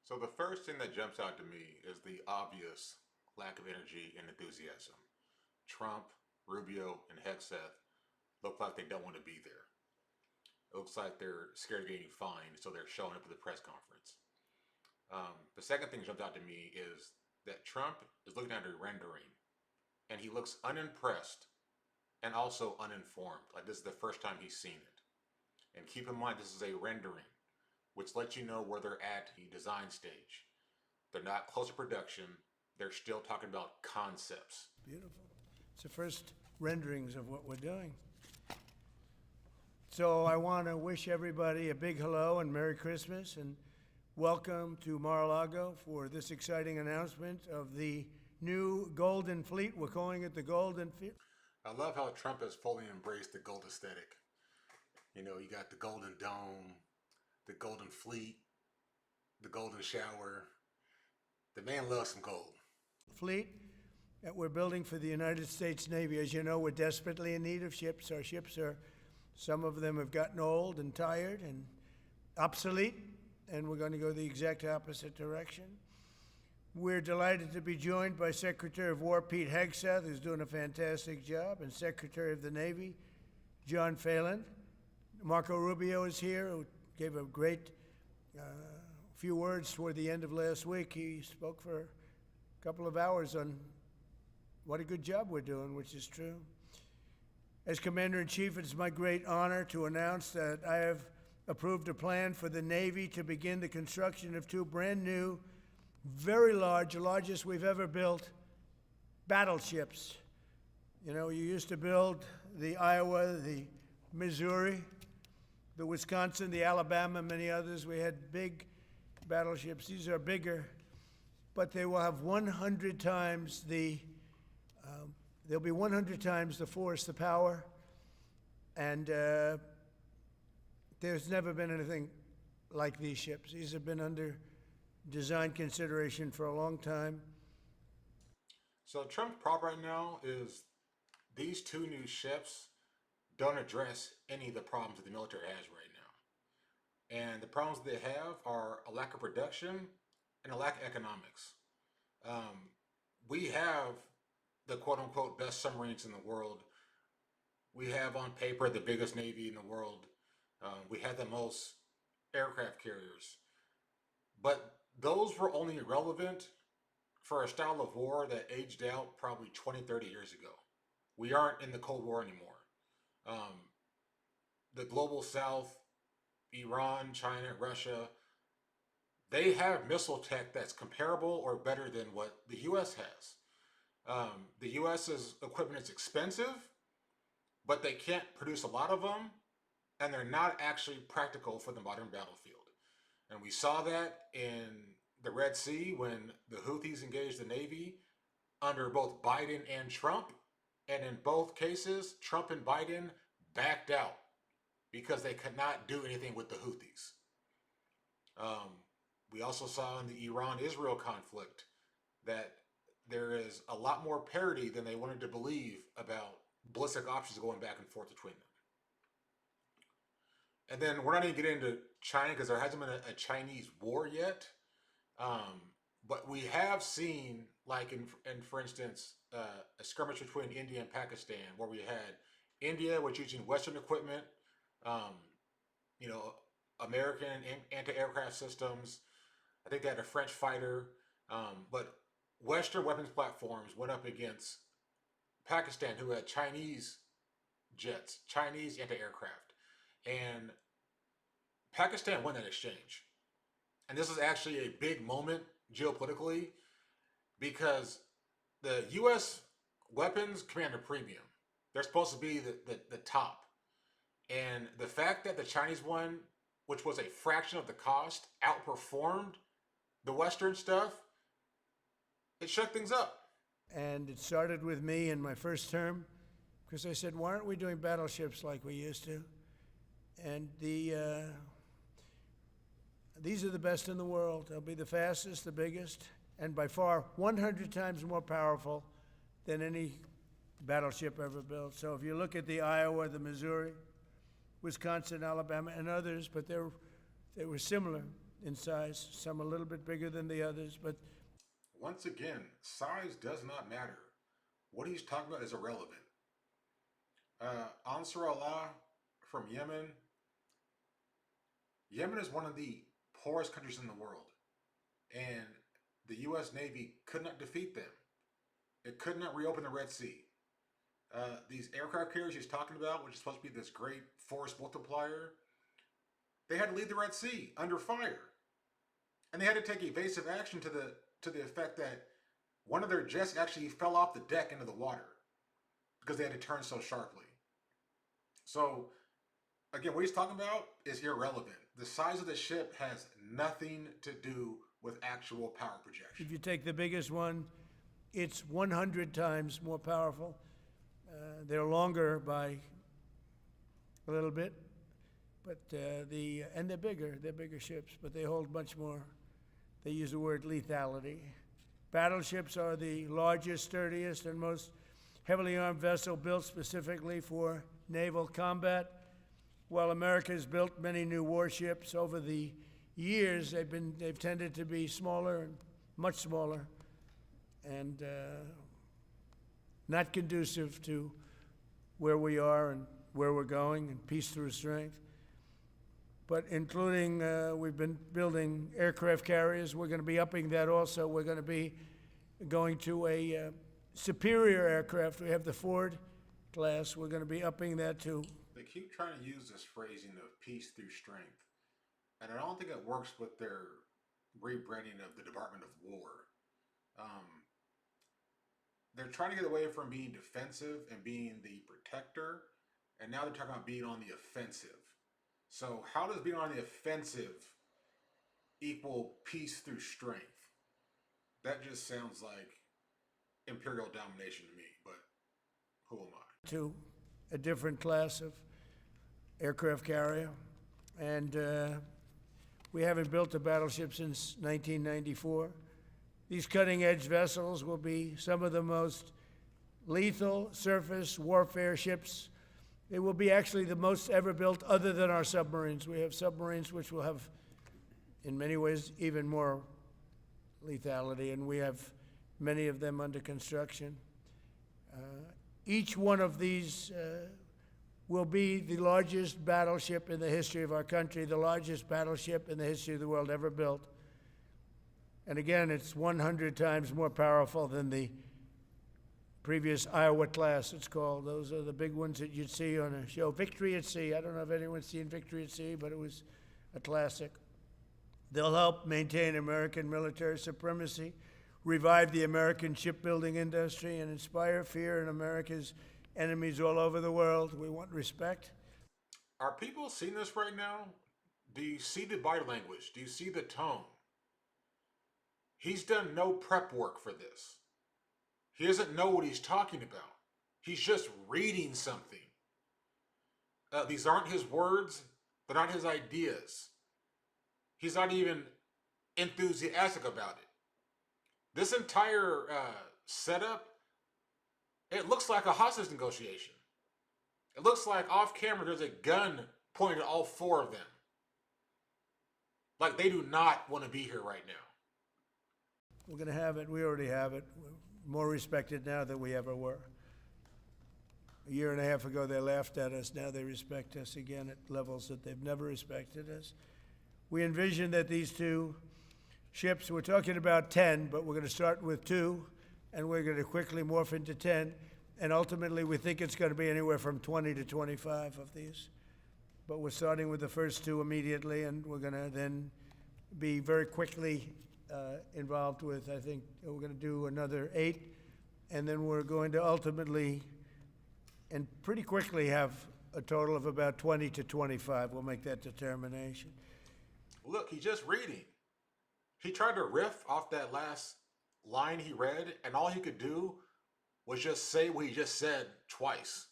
So the first thing that jumps out to me is the obvious lack of energy and enthusiasm. Trump, Rubio, and Hegseth look like they don't want to be there. It looks like they're scared of getting fined, so they're showing up to the press conference. The second thing that jumps out to me is that Trump is looking at a rendering, and he looks unimpressed and also uninformed, like this is the first time he's seen it. And keep in mind, this is a rendering, which lets you know where they're at the design stage. They're not close to production. They're still talking about concepts. Beautiful. It's the first renderings of what we're doing. So I want to wish everybody a big hello and Merry Christmas and welcome to Mar-a-Lago for this exciting announcement of the new Golden Fleet. We're calling it the Golden Fleet. I love how Trump has fully embraced the gold aesthetic. You know, you got the Golden Dome, the Golden Fleet, the Golden Shower. The man loves some gold. Fleet that we're building for the United States Navy. As you know, we're desperately in need of ships. Our ships are, some of them have gotten old and tired and obsolete, and we're going to go the exact opposite direction. We're delighted to be joined by Secretary of War Pete Hegseth, who's doing a fantastic job, and Secretary of the Navy John Phelan. Marco Rubio is here, who gave a great few words toward the end of last week. He spoke for a couple of hours on what a good job we're doing, which is true. As Commander-in-Chief, it's my great honor to announce that I have approved a plan for the Navy to begin the construction of two brand new, very large, the largest we've ever built, battleships. You know, you used to build the Iowa, the Missouri, the Wisconsin, the Alabama, many others. We had big battleships. These are bigger, but they will have 100 times the, they'll be 100 times the force, the power, and there's never been anything like these ships. These have been under design consideration for a long time. So Trump's problem right now is these two new ships don't address any of the problems that the military has right now. And the problems they have are a lack of production and a lack of economics. We have the quote-unquote best submarines in the world. We have on paper the biggest Navy in the world. We have the most aircraft carriers. But those were only relevant for a style of war that aged out probably 20, 30 years ago. We aren't in the Cold War anymore. The global south, Iran, China, Russia, they have missile tech that's comparable or better than what the U.S. has. The U.S.'s equipment is expensive, but they can't produce a lot of them, and they're not actually practical for the modern battlefield. And we saw that in the Red Sea when the Houthis engaged the Navy under both Biden and Trump. And in both cases, Trump and Biden backed out because they could not do anything with the Houthis. We also saw in the Iran-Israel conflict that there is a lot more parity than they wanted to believe about ballistic options going back and forth between them. And then we're not even getting into China because there hasn't been a Chinese war yet. But we have seen, like in for instance, a skirmish between India and Pakistan, where we had India was using Western equipment, you know, American anti-aircraft systems. I think they had a French fighter, but Western weapons platforms went up against Pakistan, who had Chinese jets, Chinese anti-aircraft, and Pakistan won that exchange. And this is actually a big moment geopolitically because the U.S. weapons command a premium. They're supposed to be the top. And the fact that the Chinese one, which was a fraction of the cost, outperformed the Western stuff, it shook things up. And it started with me in my first term because I said, why aren't we doing battleships like we used to? And these are the best in the world. They'll be the fastest, the biggest, and by far 100 times more powerful than any battleship ever built. So if you look at the Iowa, the Missouri, Wisconsin, Alabama, and others, but they were similar. in size, some a little bit bigger than the others, but Once again, size does not matter. What he's talking about is irrelevant. Ansar Allah from Yemen. Yemen is one of the poorest countries in the world, and the U.S. Navy could not defeat them. It could not reopen the Red Sea. These aircraft carriers he's talking about, which is supposed to be this great force multiplier, they had to leave the Red Sea under fire, and they had to take evasive action to the effect that one of their jets actually fell off the deck into the water because they had to turn so sharply. So, again, what he's talking about is irrelevant. The size of the ship has nothing to do with actual power projection. if you take the biggest one, it's 100 times more powerful. They're longer by a little bit, but and they're bigger. They're bigger ships, but they hold much more. They use the word lethality. Battleships are the largest, sturdiest, and most heavily armed vessel built specifically for naval combat. While America has built many new warships over the years, they've tended to be smaller and much smaller, and not conducive to where we are and where we're going, and peace through strength. But including, we've been building aircraft carriers. We're going to be upping that also. We're going to be going to a superior aircraft. We have the Ford class. We're going to be upping that to. They keep trying to use this phrasing of peace through strength, and I don't think it works with their rebranding of the Department of War. They're trying to get away from being defensive and being the protector, and now they're talking about being on the offensive. So how does being on the offensive equal peace through strength? That just sounds like imperial domination to me, but who am I? To a different class of aircraft carrier. And we haven't built a battleship since 1994. These cutting-edge vessels will be some of the most lethal surface warfare ships. They will be actually the most ever built other than our submarines. We have submarines which will have, in many ways, even more lethality, and we have many of them under construction. Each one of these will be the largest battleship in the history of our country, the largest battleship in the history of the world ever built. And again, it's 100 times more powerful than the previous Iowa class, it's called. Those are the big ones that you'd see on a show. Victory at Sea. I don't know if anyone's seen Victory at Sea, but it was a classic. They'll help maintain American military supremacy, revive the American shipbuilding industry, and inspire fear in America's enemies all over the world. We want respect. Are people seeing this right now? Do you see the body language? Do you see the tone? He's done no prep work for this. He doesn't know what he's talking about. He's just reading something. These aren't his words. They're not his ideas. He's not even enthusiastic about it. This entire setup, it looks like a hostage negotiation. It looks like off camera there's a gun pointed at all four of them. Like they do not want to be here right now. We're going to have it. We already have it. We're more respected now than we ever were. A year and a half ago, they laughed at us. Now they respect us again at levels that they've never respected us. We envision that these two ships, we're talking about 10, but we're going to start with 2, and we're going to quickly morph into 10. And ultimately, we think it's going to be anywhere from 20 to 25 of these. But we're starting with the first 2 immediately, and we're going to then be very quickly involved with, I think, we're going to do another 8, and then we're going to ultimately and pretty quickly have a total of about 20 to 25. We'll make that determination. Look, he's just reading. He tried to riff off that last line he read, and all he could do was just say what he just said twice.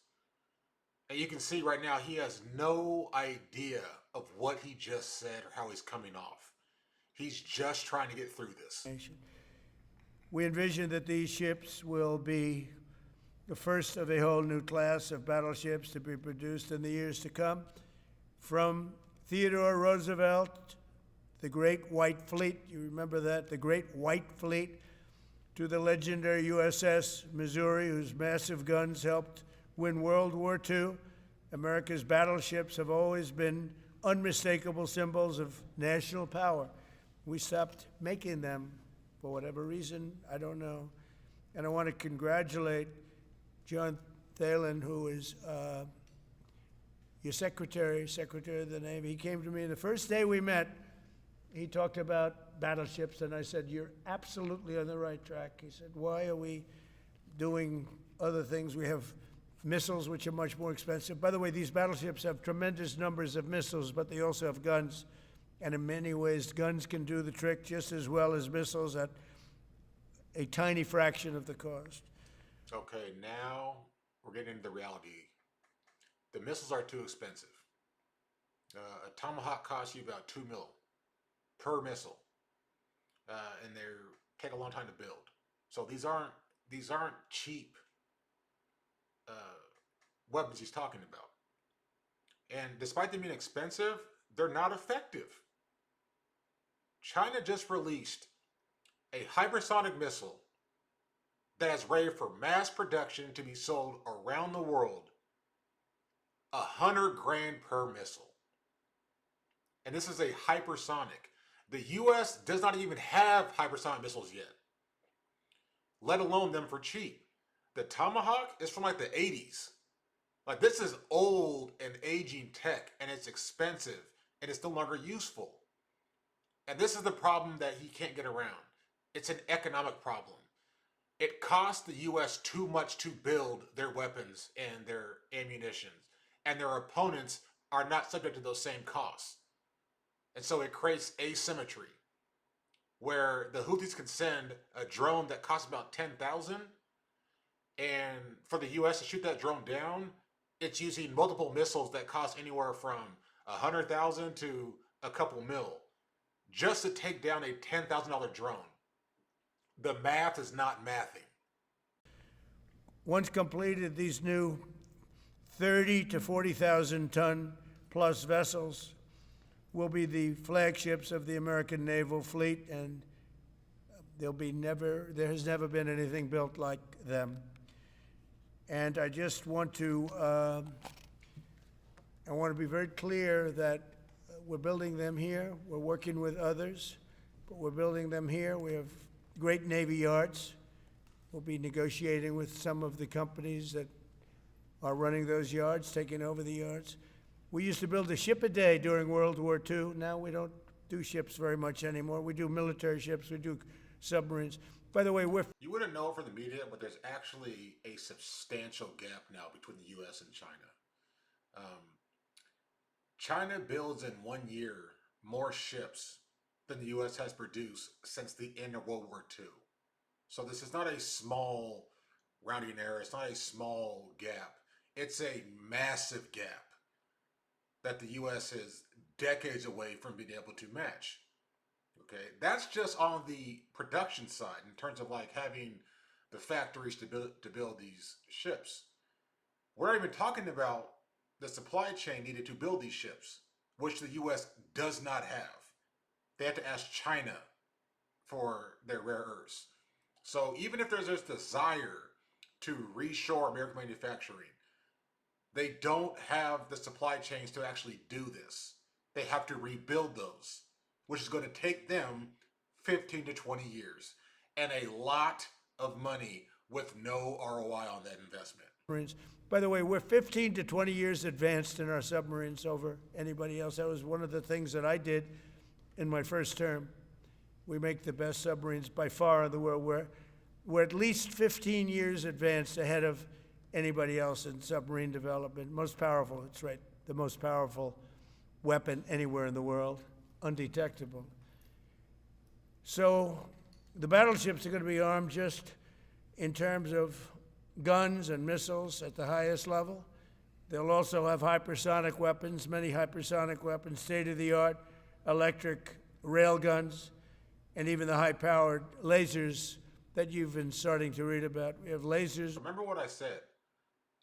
And you can see right now he has no idea of what he just said or how he's coming off. He's just trying to get through this. We envision that these ships will be the first of a whole new class of battleships to be produced in the years to come. From Theodore Roosevelt the Great White Fleet. You remember that? The Great White Fleet, to the legendary USS Missouri, whose massive guns helped win World War II. America's battleships have always been unmistakable symbols of national power. We stopped making them for whatever reason, I don't know. And I want to congratulate John Thalen, who is your secretary of the Navy. He came to me, and the first day we met, he talked about battleships, and I said, you're absolutely on the right track. He said, why are we doing other things? We have missiles, which are much more expensive. By the way, these battleships have tremendous numbers of missiles, but they also have guns. And in many ways, guns can do the trick just as well as missiles at a tiny fraction of the cost. Okay, now we're getting into the reality. The missiles are too expensive. A Tomahawk costs you about $2 million per missile, and they take a long time to build. So these aren't cheap weapons he's talking about. And despite them being expensive, they're not effective. China just released a hypersonic missile that is ready for mass production to be sold around the world. $100,000 per missile. And this is a hypersonic. The US does not even have hypersonic missiles yet, let alone them for cheap. The Tomahawk is from like the 80s. Like, this is old and aging tech, and it's expensive, and it's no longer useful. And this is the problem that he can't get around. It's an economic problem. It costs the US too much to build their weapons and their ammunition, and their opponents are not subject to those same costs. And so it creates asymmetry, where the Houthis can send a drone that costs about $10,000, and for the US to shoot that drone down, it's using multiple missiles that cost anywhere from $100,000 to a couple mil just to take down a $10,000 drone. The math is not mathing. Once completed, these new 30 to 40,000 ton plus vessels will be the flagships of the American naval fleet, and there has never been anything built like them. And I just want to, be very clear that we're building them here. We're working with others, but we're building them here. We have great Navy yards. We'll be negotiating with some of the companies that are running those yards, taking over the yards. We used to build a ship a day during World War II. Now we don't do ships very much anymore. We do military ships, we do submarines. By the way, you wouldn't know it from the media, but there's actually a substantial gap now between the US and China. China builds in 1 year more ships than the US has produced since the end of World War II. So this is not a small rounding error. It's not a small gap. It's a massive gap that the US is decades away from being able to match. Okay, that's just on the production side in terms of like having the factories to build these ships. We're not even talking about the supply chain needed to build these ships, which the US does not have. They have to ask China for their rare earths. So even if there's this desire to reshore American manufacturing, they don't have the supply chains to actually do this. They have to rebuild those, which is going to take them 15 to 20 years and a lot of money with no ROI on that investment. By the way, we're 15 to 20 years advanced in our submarines over anybody else. That was one of the things that I did in my first term. We make the best submarines by far in the world. We're at least 15 years advanced ahead of anybody else in submarine development. Most powerful, that's right, the most powerful weapon anywhere in the world, undetectable. So the battleships are going to be armed just in terms of guns and missiles at the highest level. They'll also have hypersonic weapons, many hypersonic weapons, state-of-the-art electric rail guns, and even the high-powered lasers that you've been starting to read about. We have lasers. Remember what I said.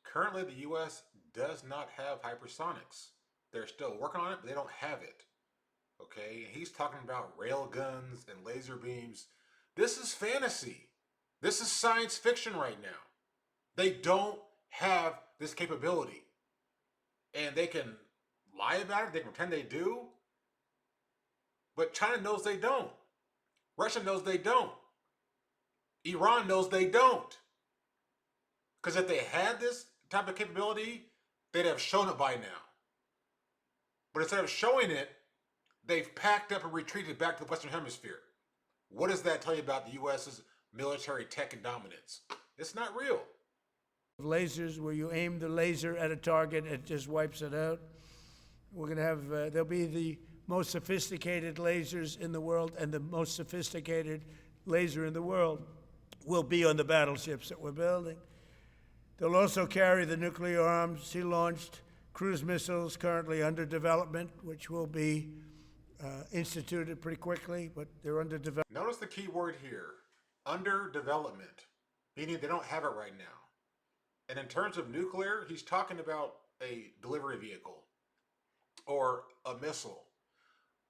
Currently, the U.S. does not have hypersonics. They're still working on it, but they don't have it. Okay, and he's talking about rail guns and laser beams. This is fantasy. This is science fiction right now. They don't have this capability. And they can lie about it, they can pretend they do, but China knows they don't. Russia knows they don't. Iran knows they don't. Because if they had this type of capability, they'd have shown it by now. But instead of showing it, they've packed up and retreated back to the Western Hemisphere. What does that tell you about the U.S.'s military tech and dominance? It's not real. Lasers where you aim the laser at a target, it just wipes it out. We're going to have, there'll be the most sophisticated lasers in the world, and the most sophisticated laser in the world will be on the battleships that we're building. They'll also carry the nuclear arms, sea-launched cruise missiles currently under development, which will be instituted pretty quickly, but they're under development. Notice the key word here, under development, meaning they don't have it right now. And in terms of nuclear, he's talking about a delivery vehicle or a missile,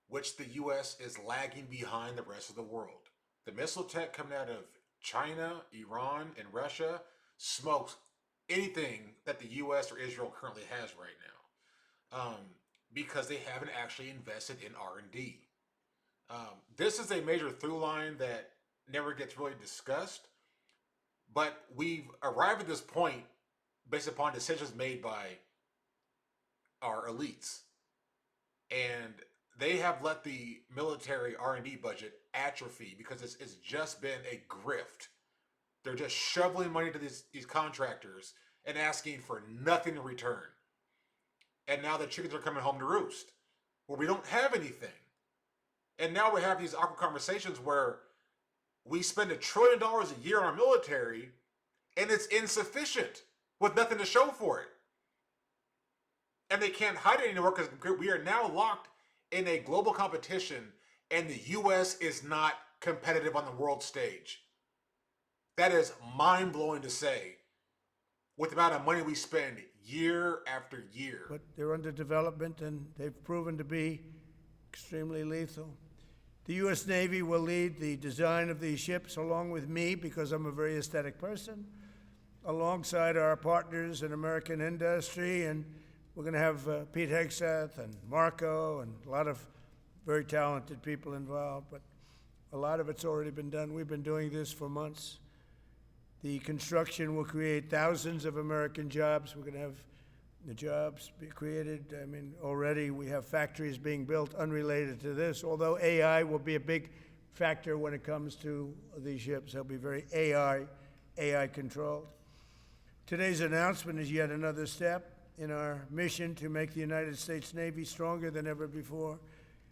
which the U.S. is lagging behind the rest of the world. The missile tech coming out of China, Iran, and Russia smokes anything that the U.S. or Israel currently has right now, because they haven't actually invested in R&D. This is a major through line that never gets really discussed, but we've arrived at this point based upon decisions made by our elites. And they have let the military R&D budget atrophy because it's just been a grift. They're just shoveling money to these contractors and asking for nothing in return. And now the chickens are coming home to roost, where we don't have anything. And now we have these awkward conversations where we spend $1 trillion a year on our military, and it's insufficient with nothing to show for it. And they can't hide it anymore because we are now locked in a global competition, and the U.S. is not competitive on the world stage. That is mind-blowing to say with the amount of money we spend year after year. But they're under development, and they've proven to be extremely lethal. The U.S. Navy will lead the design of these ships along with me, because I'm a very aesthetic person, alongside our partners in American industry. And we're going to have Pete Hegseth and Marco and a lot of very talented people involved. But a lot of it's already been done. We've been doing this for months. The construction will create thousands of American jobs. We're going to have the jobs be created. I mean, already we have factories being built unrelated to this, although AI will be a big factor when it comes to these ships. They'll be very AI controlled. Today's announcement is yet another step in our mission to make the United States Navy stronger than ever before.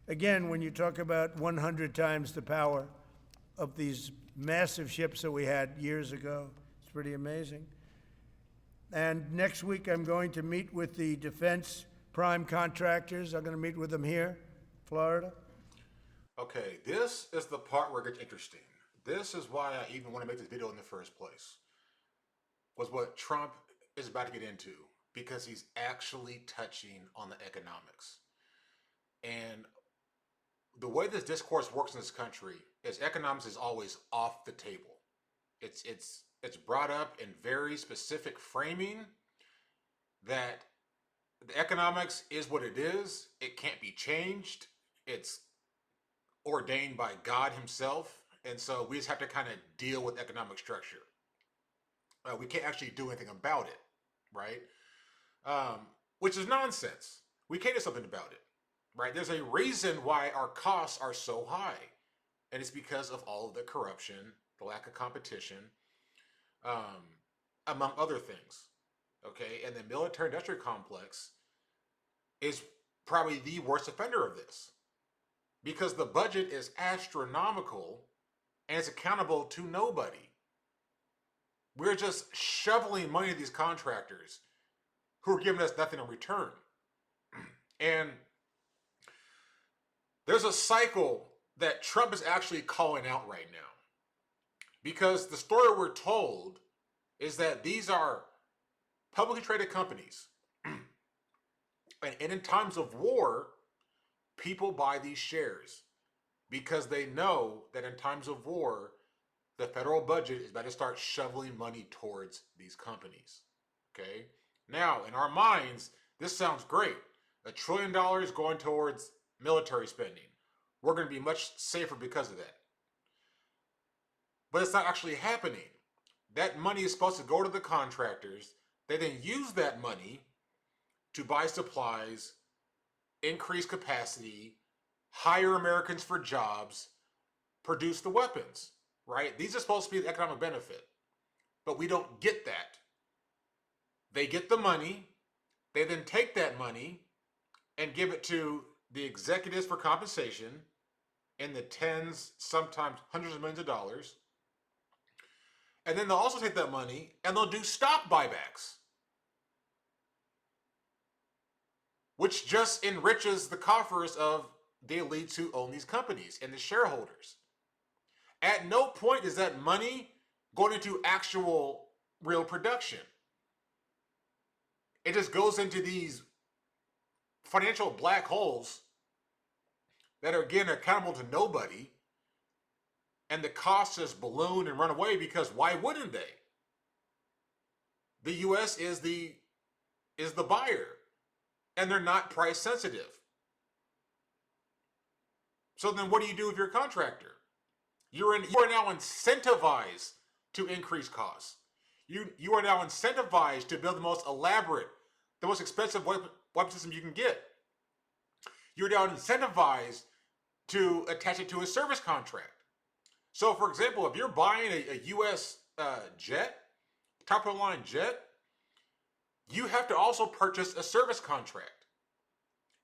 Again, when you talk about 100 times the power of these massive ships that we had years ago, it's pretty amazing. And next week, I'm going to meet with the defense prime contractors. I'm going to meet with them here, Florida. Okay, this is the part where it gets interesting. This is why I even want to make this video in the first place, was what Trump is about to get into, because he's actually touching on the economics. And the way this discourse works in this country is economics is always off the table. It's brought up in very specific framing that the economics is what it is. It can't be changed. It's ordained by God himself. And so we just have to kind of deal with economic structure. We can't actually do anything about it, right? Which is nonsense. We can't do something about it, right? There's a reason why our costs are so high. And it's because of all of the corruption, the lack of competition, among other things, okay? And the military-industrial complex is probably the worst offender of this, because the budget is astronomical and it's accountable to nobody. We're just shoveling money to these contractors who are giving us nothing in return. And there's a cycle that Trump is actually calling out right now. Because the story we're told is that these are publicly traded companies. And in times of war, People buy these shares because they know that in times of war, the federal budget is about to start shoveling money towards these companies. Okay? Now, in our minds, this sounds great. $1 trillion going towards military spending. We're going to be much safer because of that. But it's not actually happening. That money is supposed to go to the contractors. They then use that money to buy supplies, increase capacity, hire Americans for jobs, produce the weapons, right? These are supposed to be the economic benefit. But we don't get that. They get the money. They then take that money and give it to the executives for compensation in the tens, sometimes hundreds of millions of dollars. And then they'll also take that money and they'll do stock buybacks, which just enriches the coffers of the elites who own these companies and the shareholders. At no point is that money going into actual real production. It just goes into these financial black holes that are, again, accountable to nobody, and the costs just balloon and run away because why wouldn't they? The U.S. is the buyer, and they're not price sensitive. So then what do you do if you're a contractor? You are now incentivized to increase costs. You are now incentivized to build the most elaborate, the most expensive weapon system you can get. You're now incentivized to attach it to a service contract. So, for example, if you're buying a U.S. jet, top of the line jet, you have to also purchase a service contract.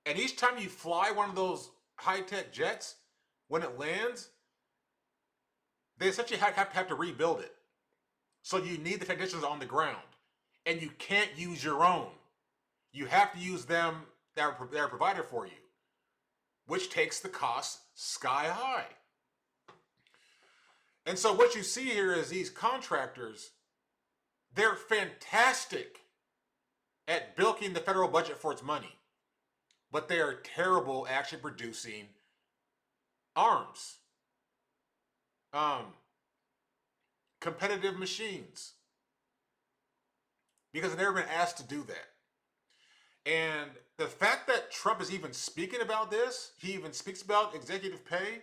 And each time you fly one of those high-tech jets, when it lands, they essentially have to rebuild it. So you need the technicians on the ground. And you can't use your own. You have to use them that are provided for you, which takes the cost sky high. And so what you see here is these contractors, they're fantastic at bilking the federal budget for its money, but they are terrible at actually producing arms, competitive machines, because they've never been asked to do that. And the fact that Trump is even speaking about this, he even speaks about executive pay,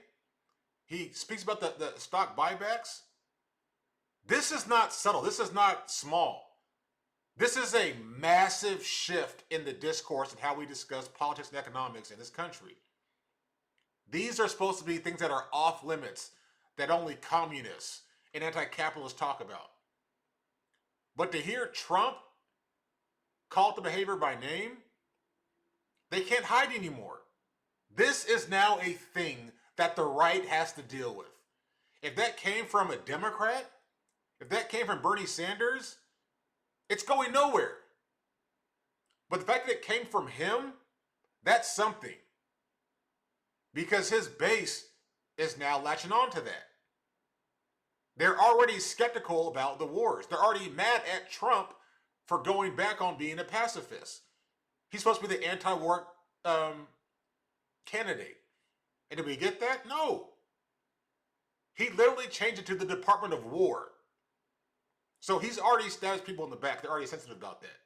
he speaks about the stock buybacks. This is not subtle. This is not small. This is a massive shift in the discourse and how we discuss politics and economics in this country. These are supposed to be things that are off limits, that only communists and anti-capitalists talk about. But to hear Trump call the behavior by name, they can't hide anymore. This is now a thing that the right has to deal with. If that came from a Democrat, if that came from Bernie Sanders, it's going nowhere. But the fact that it came from him, that's something. Because his base is now latching on to that. They're already skeptical about the wars. They're already mad at Trump for going back on being a pacifist. He's supposed to be the anti-war candidate. And did we get that? No. He literally changed it to the Department of War. So he's already stabbed people in the back. They're already sensitive about that.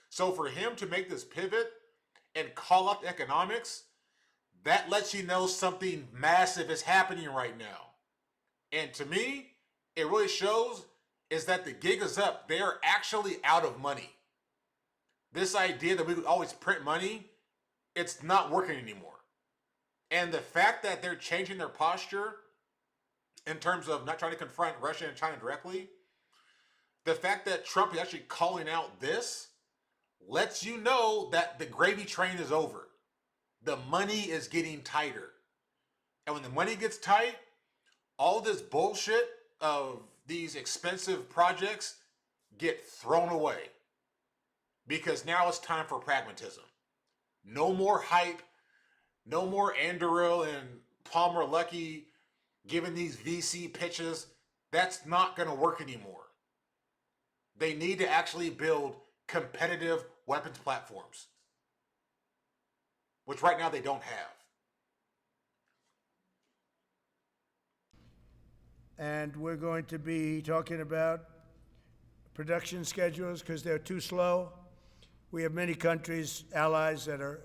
So for him to make this pivot and call up economics, that lets you know something massive is happening right now. And to me, it really shows is that the gig is up. They are actually out of money. This idea that we would always print money, it's not working anymore. And the fact that they're changing their posture in terms of not trying to confront Russia and China directly, the fact that Trump is actually calling out this lets you know that the gravy train is over. The money is getting tighter. And when the money gets tight, all this bullshit of these expensive projects get thrown away. Because now it's time for pragmatism. No more hype. No more Anduril and Palmer Luckey giving these VC pitches. That's not going to work anymore. They need to actually build competitive weapons platforms, which right now they don't have. And we're going to be talking about production schedules because they're too slow. We have many countries, allies, that are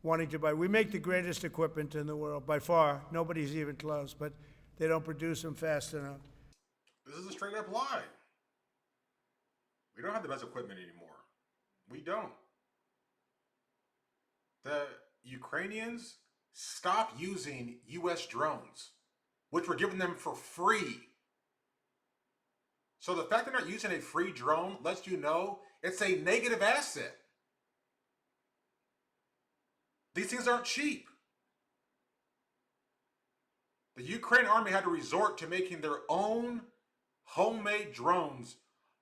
wanting to buy. We make the greatest equipment in the world, by far. Nobody's even close, but they don't produce them fast enough. This is a straight up lie. We don't have the best equipment anymore. We don't. The Ukrainians stopped using US drones, which were given them for free. So the fact they're not using a free drone lets you know it's a negative asset. These things aren't cheap. The Ukraine army had to resort to making their own homemade drones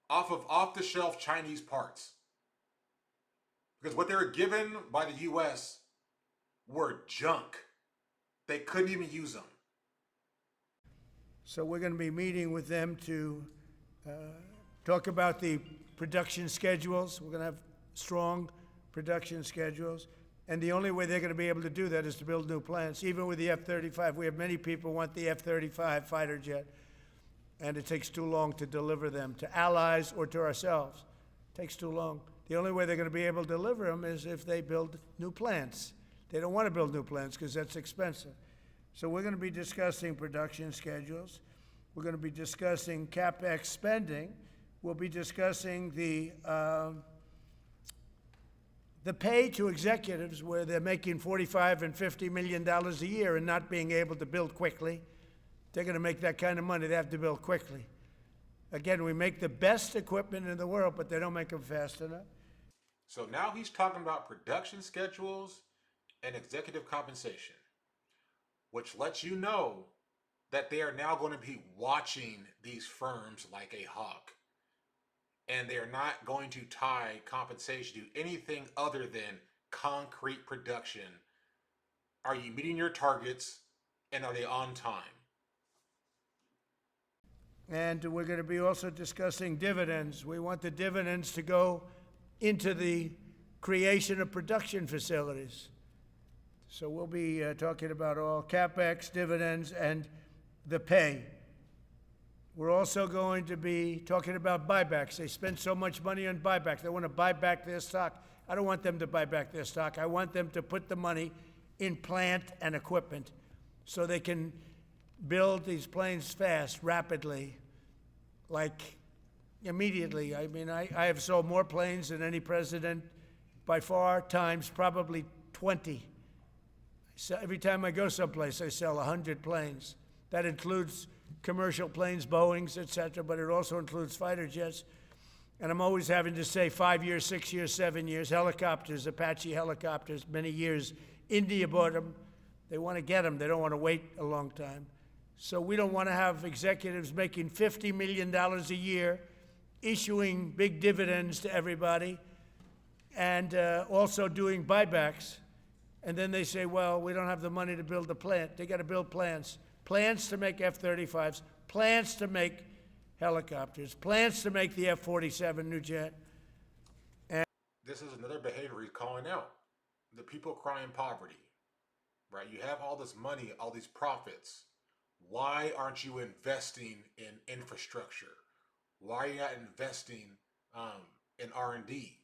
off of off-the-shelf Chinese parts. Because what they were given by the US were junk. They couldn't even use them. So we're going to be meeting with them to talk about the production schedules. We're going to have strong production schedules. And the only way they're going to be able to do that is to build new plants. Even with the F-35, we have many people who want the F-35 fighter jet, and it takes too long to deliver them to allies or to ourselves. It takes too long. The only way they're going to be able to deliver them is if they build new plants. They don't want to build new plants because that's expensive. So we're going to be discussing production schedules. We're going to be discussing CapEx spending. We'll be discussing the pay to executives where they're making $45 and $50 million a year and not being able to build quickly. They're going to make that kind of money. They have to build quickly. Again, we make the best equipment in the world, but they don't make them fast enough. So now he's talking about production schedules and executive compensation, which lets you know that they are now going to be watching these firms like a hawk. And they are not going to tie compensation to anything other than concrete production. Are you meeting your targets, and are they on time? And we're going to be also discussing dividends. We want the dividends to go into the creation of production facilities. So we'll be talking about all CapEx, dividends, and the pay. We're also going to be talking about buybacks. They spend so much money on buybacks. They want to buy back their stock. I don't want them to buy back their stock. I want them to put the money in plant and equipment so they can build these planes fast, rapidly, like immediately. I mean, I have sold more planes than any president by far, times probably 20. So every time I go someplace, I sell 100 planes. That includes commercial planes, Boeings, et cetera, but it also includes fighter jets. And I'm always having to say 5 years, 6 years, 7 years. Helicopters, Apache helicopters, many years. India bought them. They want to get them. They don't want to wait a long time. So we don't want to have executives making $50 million a year, issuing big dividends to everybody, and also doing buybacks. And then they say, well, we don't have the money to build a plant. They got to build plants. Plants to make F-35s, plants to make helicopters, plants to make the F-47 new jet. This is another behavior he's calling out. The people crying poverty, right? You have all this money, all these profits. Why aren't you investing in infrastructure? Why are you not investing in R&D?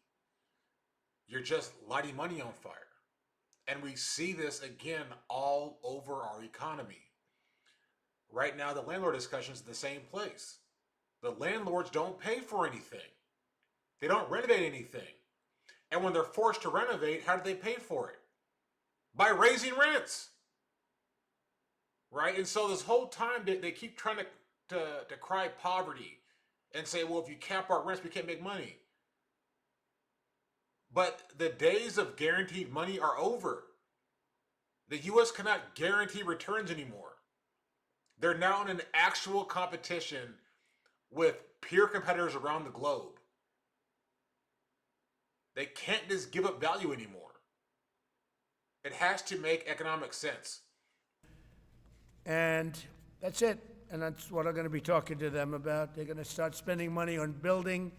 You're just lighting money on fire. And we see this again all over our economy. Right now, the landlord discussion is in the same place. The landlords don't pay for anything. They don't renovate anything. And when they're forced to renovate, how do they pay for it? By raising rents. Right? And so this whole time, they keep trying to cry poverty and say, well, if you cap our rents, we can't make money. But the days of guaranteed money are over. The U.S. cannot guarantee returns anymore. They're now in an actual competition with peer competitors around the globe. They can't just give up value anymore. It has to make economic sense. And that's it. And that's what I'm going to be talking to them about. They're going to start spending money on building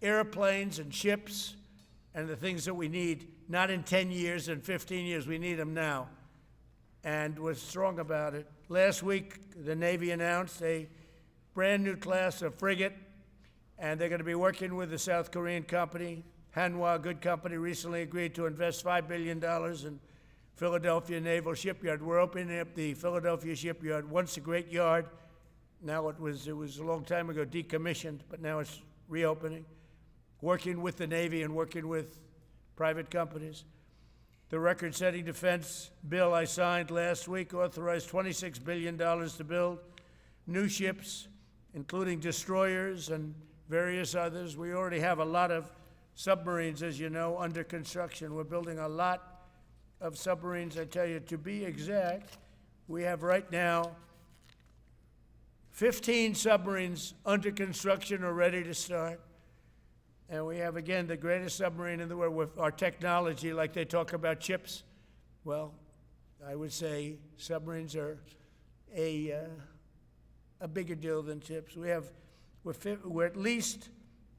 airplanes and ships and the things that we need, not in 10 years and 15 years. We need them now. And we're strong about it. Last week, the Navy announced they brand new class of frigate, and they're going to be working with the South Korean company. Hanwha, a good company, recently agreed to invest $5 billion in Philadelphia Naval Shipyard. We're opening up the Philadelphia Shipyard, once a great yard. Now it was a long time ago decommissioned, but now it's reopening. Working with the Navy and working with private companies. The record-setting defense bill I signed last week authorized $26 billion to build new ships, including destroyers and various others. We already have a lot of submarines, as you know, under construction. We're building a lot of submarines. I tell you, to be exact, we have right now 15 submarines under construction or ready to start. And we have, again, the greatest submarine in the world with our technology, like they talk about chips. Well, I would say submarines are a bigger deal than chips. We're at least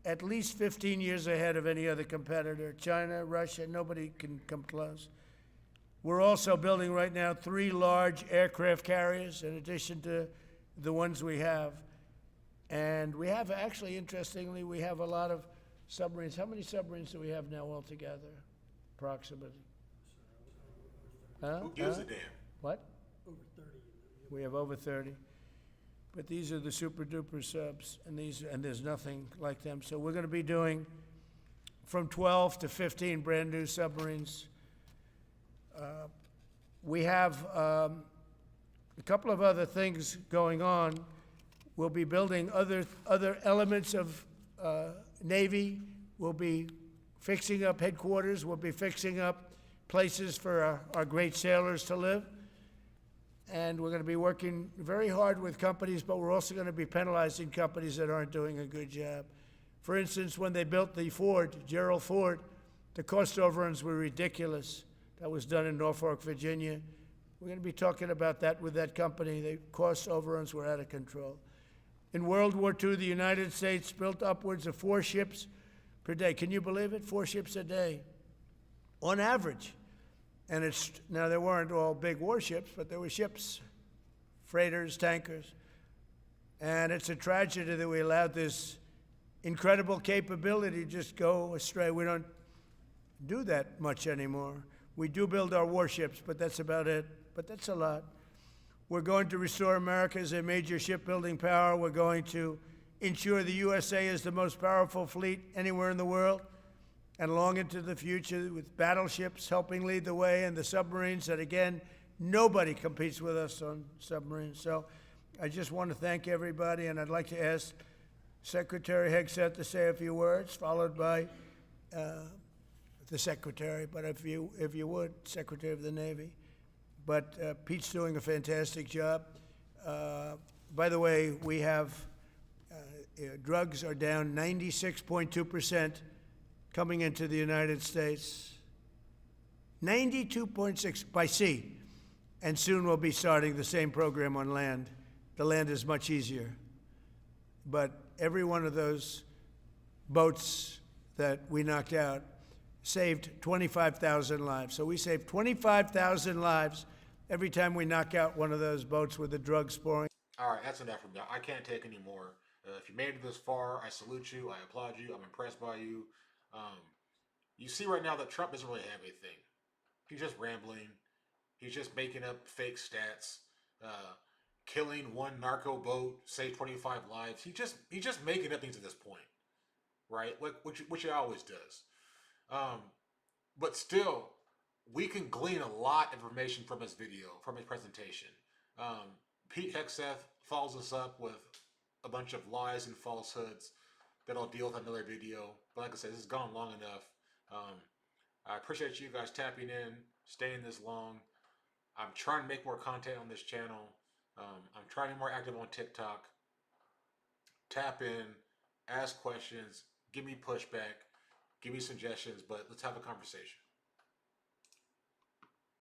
15 years ahead of any other competitor. China, Russia, nobody can come close. We're also building right now 3 large aircraft carriers in addition to the ones we have. And we have, actually, interestingly, we have a lot of submarines. How many submarines do we have now altogether, approximately? Who gives a damn? What? Over 30. We have over 30. But these are the super duper subs, and there's nothing like them. So we're going to be doing from 12 to 15 brand new submarines. We have a couple of other things going on. We'll be building other elements of Navy. We'll be fixing up headquarters. We'll be fixing up places for our great sailors to live. And we're going to be working very hard with companies, but we're also going to be penalizing companies that aren't doing a good job. For instance, when they built the Ford, Gerald Ford, the cost overruns were ridiculous. That was done in Norfolk, Virginia. We're going to be talking about that with that company. The cost overruns were out of control. In World War II, the United States built upwards of 4 ships per day. Can you believe it? 4 ships a day, on average. And now there weren't all big warships, but there were ships, freighters, tankers. And it's a tragedy that we allowed this incredible capability to just go astray. We don't do that much anymore. We do build our warships, but that's about it. But that's a lot. We're going to restore America as a major shipbuilding power. We're going to ensure the USA is the most powerful fleet anywhere in the world, and long into the future, with battleships helping lead the way, and the submarines that, again, nobody competes with us on submarines. So I just want to thank everybody, and I'd like to ask Secretary Hegseth to say a few words, followed by the Secretary, but if you would, Secretary of the Navy. But Pete's doing a fantastic job. By the way, we have drugs are down 96.2% coming into the United States. 92.6 by sea. And soon we'll be starting the same program on land. The land is much easier. But every one of those boats that we knocked out saved 25,000 lives. So we saved 25,000 lives every time we knock out one of those boats with the drugs pouring. All right, that's enough from that. I can't take any more. If you made it this far, I salute you. I applaud you. I'm impressed by you. You see right now that Trump doesn't really have anything. He's just rambling. He's just making up fake stats. Killing one narco boat, saved 25 lives. He's just making up things at this point, right? Which he always does. But still, we can glean a lot of information from his video, from his presentation. Pete Hegseth follows us up with a bunch of lies and falsehoods that I'll deal with in another video. But like I said, this has gone long enough. I appreciate you guys tapping in, staying this long. I'm trying to make more content on this channel. I'm trying to be more active on TikTok. Tap in, ask questions, give me pushback, give me suggestions, but let's have a conversation.